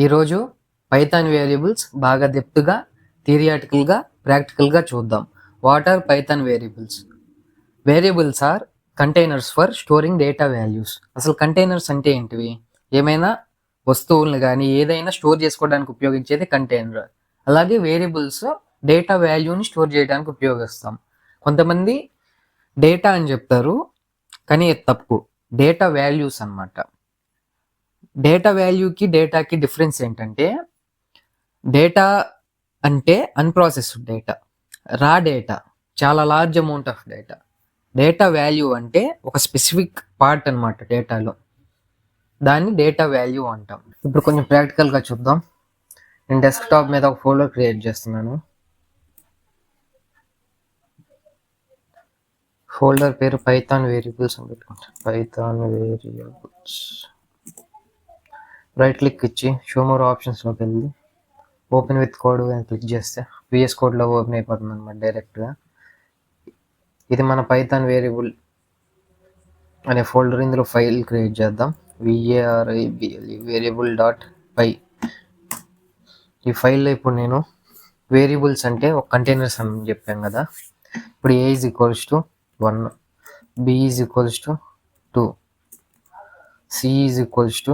ఈరోజు Python variables బాగా డెప్త్గా థియరిటికల్గా ప్రాక్టికల్గా చూద్దాం. What are Python variables? Variables are containers for storing data values. అసలు కంటైనర్స్ అంటే ఏంటివి? ఏమైనా వస్తువులను కానీ ఏదైనా స్టోర్ చేసుకోవడానికి ఉపయోగించేది కంటైనర్. అలాగే వేరియబుల్స్ డేటా వాల్యూని స్టోర్ చేయడానికి ఉపయోగిస్తాం. కొంతమంది డేటా అని చెప్తారు, కానీ ఇది తప్పు. డేటా వాల్యూస్ అన్నమాట. డేటా వాల్యూకి డేటాకి డిఫరెన్స్ ఏంటంటే, డేటా అంటే అన్ప్రాసెస్డ్ డేటా, రా డేటా, చాలా large amount of data. Data value అంటే ఒక స్పెసిఫిక్ పార్ట్ అనమాట డేటాలో, దాన్ని డేటా వాల్యూ అంటాం. ఇప్పుడు కొంచెం ప్రాక్టికల్గా చూద్దాం. నేను డెస్క్టాప్ మీద ఒక ఫోల్డర్ క్రియేట్ చేస్తున్నాను. ఫోల్డర్ పేరు పైథాన్ వేరియబుల్స్ అని పెట్టుకుంటాను. Python variables. రైట్ క్లిక్ ఇచ్చి షో మోర్ ఆప్షన్స్లోకి వెళ్ళి ఓపెన్ విత్ కోడ్ అని క్లిక్ చేస్తే విఎస్ కోడ్లో ఓపెన్ అయిపోతుంది అనమాట డైరెక్ట్గా. ఇది మన పైథాన్ వేరియబుల్ అనే ఫోల్డర్. ఇందులో ఫైల్ క్రియేట్ చేద్దాం. VARIBLE వేరియబుల్ డాట్ పై. ఈ ఫైల్లో ఇప్పుడు నేను వేరియబుల్స్ అంటే ఒక కంటైనర్స్ అని చెప్పాను కదా. ఇప్పుడు A is equals to 1, B is equals to 2, C is equals to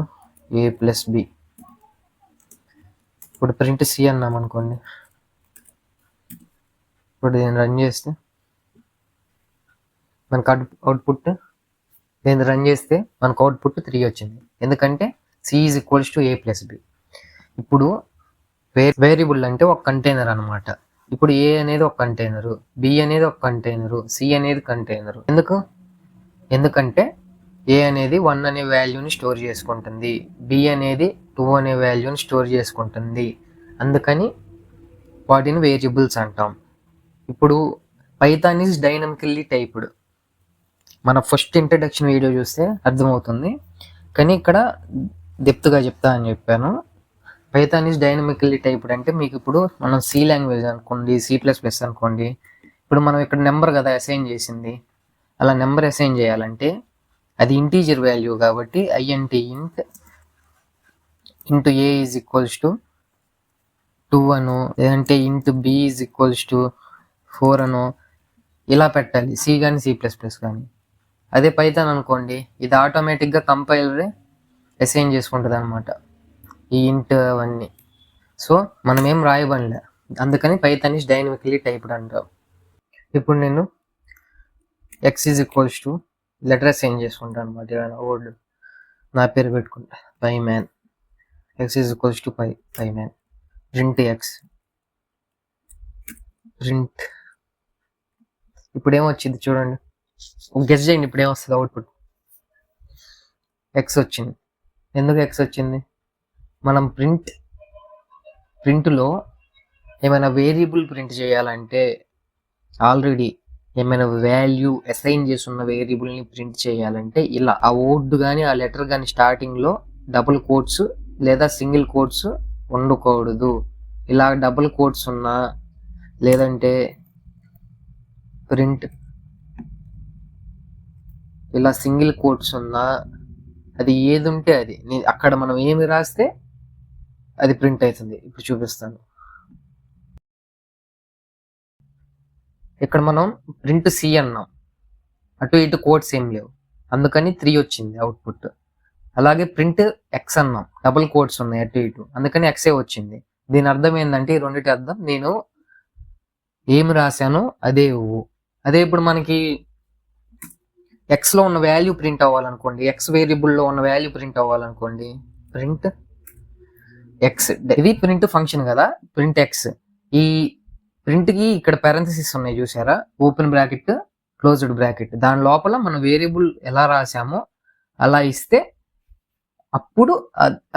A plus B. ఇప్పుడు ప్రింట్ C అన్నాం అనుకోండి. ఇప్పుడు నేను రన్ చేస్తే మనకు అవుట్పుట్, నేను రన్ చేస్తే మనకు అవుట్పుట్ 3 వచ్చింది. ఎందుకంటే C is equals to A plus B. ఇప్పుడు వేరియబుల్ అంటే ఒక కంటైనర్ అనమాట. ఇప్పుడు A అనేది ఒక కంటైనరు, B అనేది ఒక కంటైనరు, C అనేది కంటైనరు. ఎందుకంటే A అనేది 1 అనే వాల్యూని స్టోర్ చేసుకుంటుంది, B అనేది 2 అనే వాల్యూని స్టోర్ చేసుకుంటుంది. అందుకని వాటిని వేరియబుల్స్ అంటాం. ఇప్పుడు పైథాన్ ఈజ్ డైనమికల్లీ టైప్డ్. మన ఫస్ట్ ఇంట్రడక్షన్ వీడియో చూస్తే అర్థమవుతుంది, కానీ ఇక్కడ డెప్త్గా చెప్తా అని చెప్పాను. పైథాన్ ఈజ్ డైనమికల్లీ టైప్డ్ అంటే మీకు ఇప్పుడు మనం C లాంగ్వేజ్ అనుకోండి, C++ అనుకోండి. ఇప్పుడు మనం ఇక్కడ నెంబర్ కదా అసైన్ చేసింది, అలా నెంబర్ అసైన్ చేయాలంటే అది ఇంటీజర్ వాల్యూ కాబట్టి int into A is equals to 2 అను, లేదంటే into B is equals to 4 అను ఇలా పెట్టాలి, C కానీ C++ కానీ. అదే పైథాన్ అనుకోండి, ఇది ఆటోమేటిక్గా కంపైలర్ అసైన్ చేసుకుంటుంది అనమాట ఈ ఇంట్ అవన్నీ. సో మనం ఏం రాయబడలే, అందుకని పైథాన్ ఈజ్ డైనమికల్లీ టైప్డ్ అంటాం. ఇప్పుడు నేను X is equals to letter assign చేసుకుంటాను అనమాట. ఏమైనా వర్డ్ నా పేరు పెట్టుకుంటా, పై మ్యాన్. X ఈజ్ ఈక్వల్స్ టు పై మ్యాన్. Print X. ప్రింట్ ఇప్పుడు ఏమొచ్చింది చూడండి, గెస్ చేయండి ఇప్పుడు ఏమొస్తుంది అవుట్పుట్. X వచ్చింది. ఎందుకు X వచ్చింది? మనం ప్రింట్లో ఏమైనా వేరియబుల్ ప్రింట్ చేయాలంటే, ఆల్రెడీ ఏమైనా వాల్యూ అసైన్ చేస్తున్న వేరియబుల్ని ప్రింట్ చేయాలంటే ఇలా ఆ వర్డ్ కానీ ఆ లెటర్ కానీ స్టార్టింగ్లో డబుల్ కోట్స్ లేదా సింగిల్ కోట్స్ ఉండకూడదు. ఇలా డబుల్ కోట్స్ ఉన్నా, లేదంటే ప్రింట్ ఇలా సింగిల్ కోట్స్ ఉన్నా, అది ఏది ఉంటే అది అక్కడ మనం ఏమి రాస్తే అది ప్రింట్ అవుతుంది. ఇప్పుడు చూపిస్తాను. ఇక్కడ మనం ప్రింట్ C అన్నాం, అటు ఇటు కోట్స్ ఏం లేవు, అందుకని 3 వచ్చింది అవుట్పుట్. అలాగే ప్రింట్ X అన్నాం, డబుల్ కోట్స్ ఉన్నాయి అటు ఇటు, అందుకని Xఏ వచ్చింది. దీని అర్థం ఏంటంటే, ఈ రెండింటి అర్థం నేను ఏమి రాశానో అదే ఇవ్వు. అదే ఇప్పుడు మనకి Xలో ఉన్న వాల్యూ ప్రింట్ అవ్వాలనుకోండి, X వేరియబుల్లో ఉన్న వాల్యూ ప్రింట్ అవ్వాలనుకోండి, ప్రింట్ X. ఇది ప్రింట్ ఫంక్షన్ కదా, ప్రింట్ X. ఈ ప్రింట్కి ఇక్కడ పారెంథసిస్ ఉన్నాయి చూసారా, ఓపెన్ బ్రాకెట్ క్లోజ్డ్ బ్రాకెట్. దాని లోపల మనం వేరియబుల్ ఎలా రాసామో అలా ఇస్తే అప్పుడు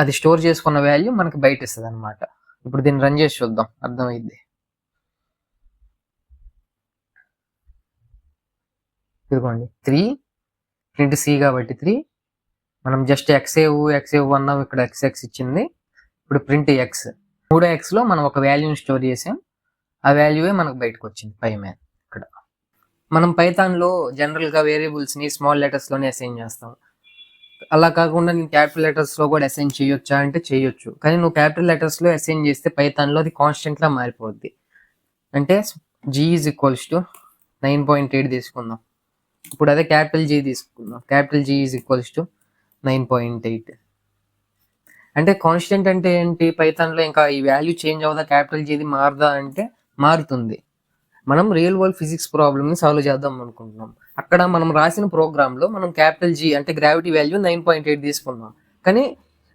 అది స్టోర్ చేసుకున్న వాల్యూ మనకి బయట ఇస్తుంది అనమాట. ఇప్పుడు దీన్ని రన్ చేసి చూద్దాం, అర్థమైంది. ఇదిగోండి 3, ప్రింట్ C కాబట్టి 3. మనం జస్ట్ ఎక్సేవ్ అన్నాం, ఇక్కడ XX ఇచ్చింది. ఇప్పుడు ప్రింట్ X. 3Xలో మనం ఒక వాల్యూని స్టోర్ చేసాం, ఆ వాల్యూవే మనకు బయటకు వచ్చింది, పై మ్యాన్. ఇక్కడ మనం పైథాన్లో జనరల్గా వేరియబుల్స్ని స్మాల్ లెటర్స్లోనే అసైన్ చేస్తాం, అలా కాకుండా నేను క్యాపిటల్ లెటర్స్లో కూడా అసైన్ చేయొచ్చా అంటే చేయొచ్చు, కానీ నువ్వు క్యాపిటల్ లెటర్స్లో అసైన్ చేస్తే పైథాన్లో అది కాన్స్టెంట్లా మారిపోద్ది. అంటే G ఈజ్ ఈక్వల్స్ టు 9.8 తీసుకుందాం. ఇప్పుడు అదే క్యాపిటల్ G తీసుకుందాం. Capital G is equals to 9.8. అంటే కాన్స్టెంట్ అంటే ఏంటి? పైథాన్లో ఇంకా ఈ వాల్యూ చేంజ్ అవుదా, క్యాపిటల్ Gది మారదా అంటే మారుతుంది. మనం రియల్ వరల్డ్ ఫిజిక్స్ ప్రాబ్లమ్ని సాల్వ్ చేద్దాం అనుకుంటున్నాం. అక్కడ మనం రాసిన ప్రోగ్రాంలో మనం క్యాపిటల్ G అంటే గ్రావిటీ వాల్యూ 9.8 తీసుకున్నాం, కానీ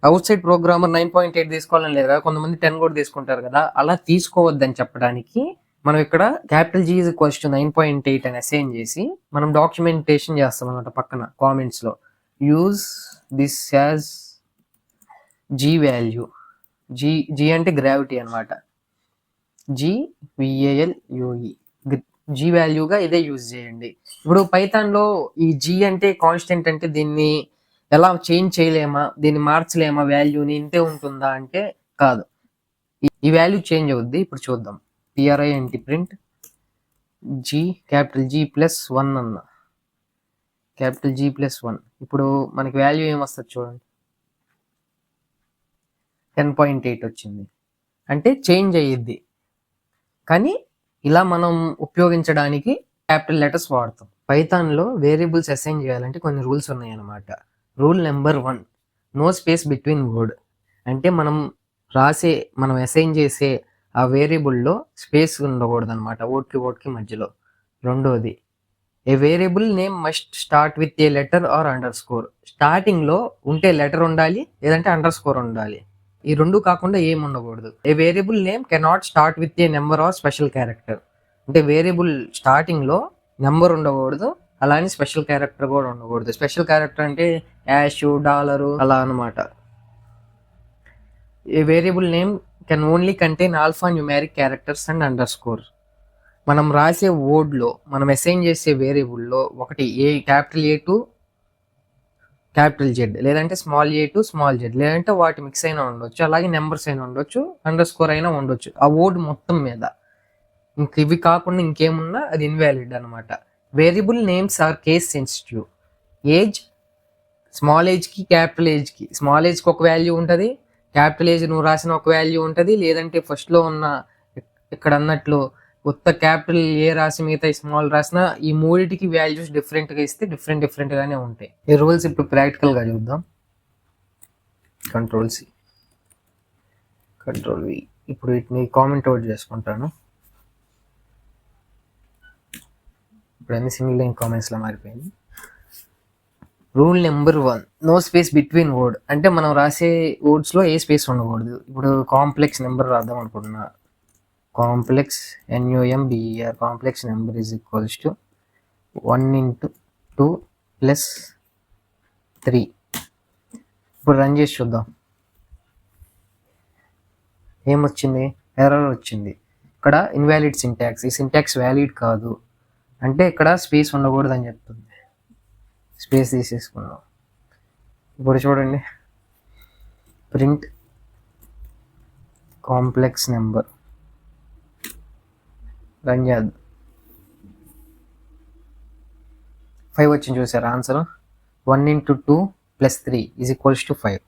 అవుట్ సైడ్ ప్రోగ్రామర్ 9.8 తీసుకోవాలని లేదు కదా, కొంతమంది 10 కూడా తీసుకుంటారు కదా. అలా తీసుకోవద్దని చెప్పడానికి మనం ఇక్కడ capital G is equals to 9.8 అని అసైన్ చేసి మనం డాక్యుమెంటేషన్ చేస్తాం అనమాట. పక్కన కామెంట్స్లో use this as G value. G అంటే గ్రావిటీ అనమాట. GVALUE G వాల్యూగా ఇదే యూజ్ చేయండి. ఇప్పుడు పైథాన్లో ఈ G అంటే కాన్స్టెంట్ అంటే దీన్ని ఎలా చేంజ్ చేయలేమా, దీన్ని మార్చలేమా, వాల్యూని ఇంతే ఉంటుందా అంటే కాదు, ఈ వాల్యూ చేంజ్ అవుద్ది. ఇప్పుడు చూద్దాం. PRINT print G capital G plus 1 అన్న, క్యాపిటల్ G ప్లస్ 1. ఇప్పుడు మనకి వాల్యూ ఏమొస్తుంది చూడండి, 10.8 వచ్చింది. అంటే చేంజ్ అయ్యిద్ది, కానీ ఇలా మనం ఉపయోగించడానికి క్యాపిటల్ లెటర్స్ వాడతాం. పైథాన్లో వేరియబుల్స్ అసైన్ చేయాలంటే కొన్ని రూల్స్ ఉన్నాయన్నమాట. Rule number 1, no space between word. అంటే మనం అసైన్ చేసే ఆ వేరియబుల్లో స్పేస్ ఉండకూడదు అనమాట, వర్డ్కి మధ్యలో. రెండోది, a variable name must start with a letter or underscore. స్టార్టింగ్లో ఉంటే లెటర్ ఉండాలి, లేదంటే అండర్ స్కోర్ ఉండాలి. ఈ రెండు కాకుండా ఏం ఉండకూడదు. A variable name cannot start with a number or special character. అంటే వేరియబుల్ స్టార్టింగ్లో నెంబర్ ఉండకూడదు, అలానే స్పెషల్ క్యారెక్టర్ కూడా ఉండకూడదు. స్పెషల్ క్యారెక్టర్ అంటే యాష్, డాలరు అలా అనమాట. A variable name can only contain alphanumeric characters and underscore. మనం రాసే వర్డ్లో, మనం అసైన్ చేసే వేరియబుల్లో ఒకటి capital A to capital Z, లేదంటే small a to small z, లేదంటే వాటి మిక్స్ అయినా ఉండొచ్చు, అలాగే నెంబర్స్ అయినా ఉండొచ్చు, అండర్ స్కోర్ అయినా ఉండొచ్చు ఆ వర్డ్ మొత్తం మీద. ఇంక ఇవి కాకుండా ఇంకేమున్నా అది ఇన్వాలిడ్ అనమాట. Variable names are case sensitive. Age, small ఏజ్కి క్యాపిటల్ ఏజ్కి, స్మాల్ ఏజ్కి ఒక వాల్యూ ఉంటుంది, క్యాపిటల్ ఏజ్ నువ్వు రాసిన ఒక వాల్యూ ఉంటుంది, లేదంటే ఫస్ట్లో ఉన్న ఇక్కడ అన్నట్లు కొత్త క్యాపిటల్ ఏ రాసి మిగతా స్మాల్ రాసిన ఈ మూడింటికి వాల్యూస్ డిఫరెంట్గా ఇస్తే డిఫరెంట్గానే ఉంటాయి. ఈ రూల్స్ ఇప్పుడు ప్రాక్టికల్గా చూద్దాం. Control C, control V. ఇప్పుడు వీటిని కామెంట్ అవుట్ చేసుకుంటాను. ఇప్పుడు అన్ని సింగిల్ లైన్ కామెంట్స్లో మారిపోయింది. Rule number 1, no space between word. అంటే మనం రాసే వర్డ్స్లో ఏ స్పేస్ ఉండకూడదు. ఇప్పుడు కాంప్లెక్స్ నెంబర్ రాద్దాం అనుకుంటున్నా. Complex NUMBER complex number is equals to 1 × 2 + 3. ఇప్పుడు రన్ చేసి చూద్దాం ఏమొచ్చింది. ఎర్రర్ వచ్చింది. ఇక్కడ ఇన్వాలిడ్ సింటాక్స్, ఈ సింటాక్స్ వ్యాలిడ్ కాదు అంటే ఇక్కడ స్పేస్ ఉండకూడదు అని చెప్తుంది. స్పేస్ తీసేసుకున్నాం. ఇప్పుడు చూడండి, ప్రింట్ కాంప్లెక్స్ నెంబర్ రన్ చేద్దాం. 5 వచ్చింది చూసారు answer. 1 × 2 + 3 = 5.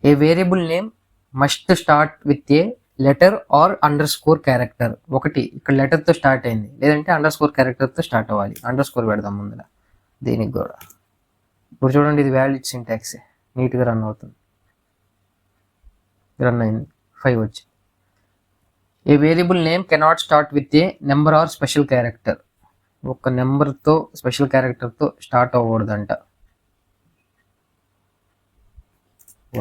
A variable name must start with a letter or underscore character. ఒకటి ఇక్కడ లెటర్తో స్టార్ట్ అయింది, లేదంటే అండర్ స్కోర్ క్యారెక్టర్తో స్టార్ట్ అవ్వాలి. అండర్ స్కోర్ పెడదాం ముందర దీనికి కూడా. ఇప్పుడు చూడండి, ఇది వ్యాలిడ్ సింటాక్స్, నీట్గా రన్ అవుతుంది. రన్ అయింది, 5 వచ్చి. A variable name cannot start with a number or special character. ఒక నెంబర్తో స్పెషల్ క్యారెక్టర్తో స్టార్ట్ అవ్వకూడదంట.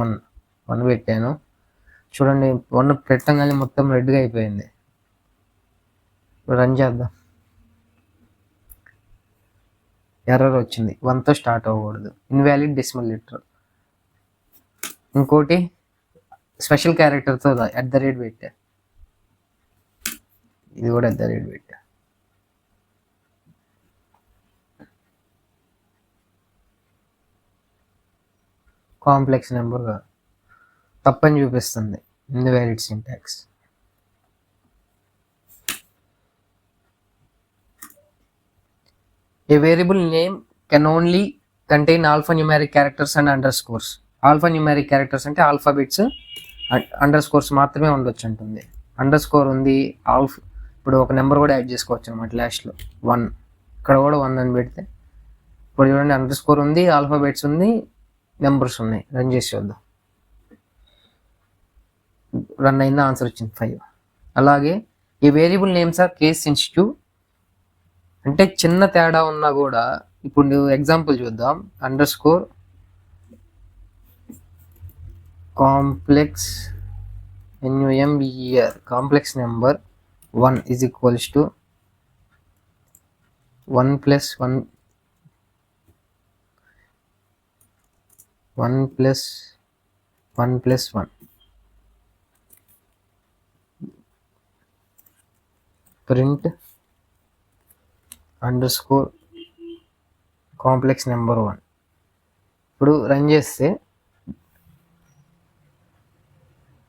1 పెట్టాను చూడండి, 1 పెట్టగానే మొత్తం రెడ్గా అయిపోయింది. రన్ చేద్దాం. ఎర్రర్ వచ్చింది, 1తో స్టార్ట్ అవ్వకూడదు, ఇన్వాలిడ్ డెసిమల్ లెటర్. ఇంకోటి స్పెషల్ క్యారెక్టర్తో @ పెట్టా, ఇది కూడా @ పెట్టా. కాంప్లెక్స్ నెంబర్ తప్పని చూపిస్తుంది, invalid syntax. A variable name can only contain alpha numeric characters and under scores. Alpha numeric characters అంటే ఆల్ఫాబెట్స్, అండర్ స్కోర్స్ మాత్రమే ఉండొచ్చు అంటుంది. అండర్ స్కోర్ ఉంది, ఇప్పుడు ఒక నెంబర్ కూడా యాడ్ చేసుకోవచ్చు అనమాట లాస్ట్లో 1, ఇక్కడ కూడా 1 అని పెడితే ఇప్పుడు చూడండి అండర్ స్కోర్ ఉంది, ఆల్ఫాబెట్స్ ఉంది, నెంబర్స్ ఉన్నాయి. రన్ చేసి చూద్దాం. రన్ అయిందా, ఆన్సర్ వచ్చింది 5. అలాగే ఈ variable names are case sensitive, అంటే చిన్న తేడా ఉన్నా కూడా, ఇప్పుడు ఎగ్జాంపుల్ చూద్దాం. Under score complex NUMBER complex number 1 is equals to 1 plus 1 plus 1 plus 1. Print underscore complex number 1. ఇప్పుడు రన్ చేస్తే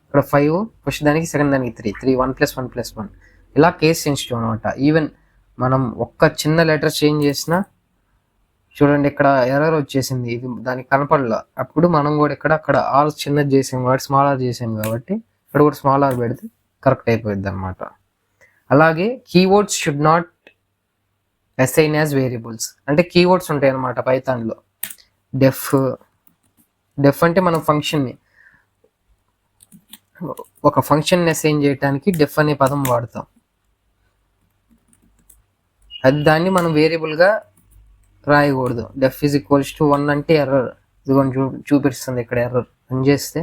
ఇక్కడ 5, ఫస్ట్ దానికి సెకండ్ దానికి 3, 1 plus 1 plus 1. ఇలా కేస్ సెన్సిటివ్ అనమాట. ఈవెన్ మనం ఒక్క చిన్న లెటర్ చేంజ్ చేసినా చూడండి ఇక్కడ ఎర్రర్ వచ్చేసింది, ఇది దానికి కనపడలా. అప్పుడు మనం కూడా అక్కడ ఆర్ చిన్నది చేసాం కాబట్టి స్మాల్ ఆర్ చేసాం కాబట్టి ఇక్కడ కూడా స్మాల్ ఆర్ పెడితే కరెక్ట్ అయిపోద్ది అనమాట. అలాగే keywords should not assign as variables, అంటే కీవర్డ్స్ ఉంటాయి అనమాట పైథాన్లో. డెఫ్ అంటే మనం ఫంక్షన్ని, ఒక ఫంక్షన్ అసైన్ చేయడానికి డెఫ్ అనే పదం వాడతాం. అది దాన్ని మనం వేరియబుల్గా రాయకూడదు. డెఫ్ ఈజ్ ఈక్వల్స్ టు 1 అంటే ఎర్రర్, ఇదిగోని చూపిస్తుంది ఇక్కడ ఎర్రర్. రన్ చేస్తే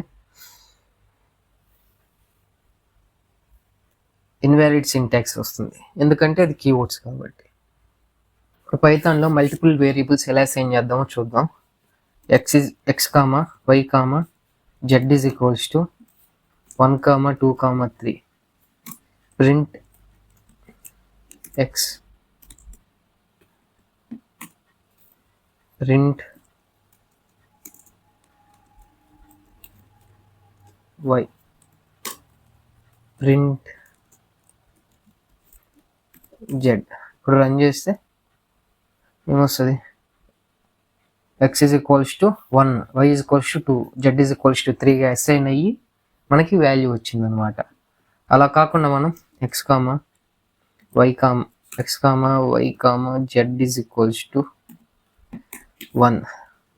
ఇన్వాలిడ్ సింటాక్స్ వస్తుంది, ఎందుకంటే అది కీవర్డ్స్ కాబట్టి. ఇప్పుడు పైథాన్లో మల్టిపుల్ వేరియబుల్స్ ఎలా అసైన్ చేద్దామో చూద్దాం. X comma why comma Z is equals to 1, 2, 3. Print X, print Y, print Z. ఇప్పుడు రన్ చేస్తే ఏమొస్తుంది? X is equals to 1, Y is equals to 2, Z is equals to 3గా అసైన్ అయ్యి మనకి value వచ్చింది అనమాట. అలా కాకుండా మనం X comma why comma Z is equals to 1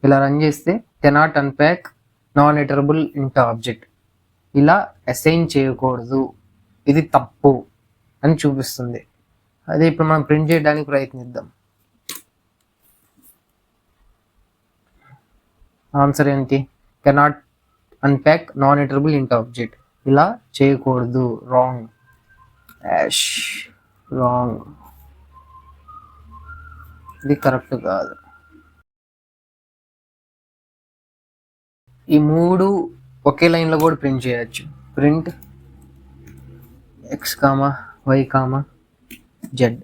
ఇలా రన్ చేస్తే కెనాట్ అన్ప్యాక్ నాన్ ఇటరబుల్ ఇంట్ ఆబ్జెక్ట్, ఇలా అసైన్ చేయకూడదు, ఇది తప్పు అని చూపిస్తుంది. అదే ఇప్పుడు మనం ప్రింట్ చేయడానికి ప్రయత్నిద్దాం. ఆన్సర్ ఏంటి? కెనాట్ అన్ప్యాక్ నాన్ ఇటరబుల్ ఇంట్ ఆబ్జెక్ట్, ఇలా చేయకూడదు. రాంగ్, ఇది కరెక్ట్ కాదు. ఈ 3 ఒకే లైన్లో కూడా ప్రింట్ చేయొచ్చు. Print x comma why comma z,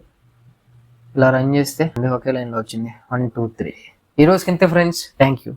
ఇలా రన్ చేస్తే ఒకే లైన్లో వచ్చింది 1, 2, 3. ఈరోజుకి ఇంతే ఫ్రెండ్స్, థ్యాంక్ యూ.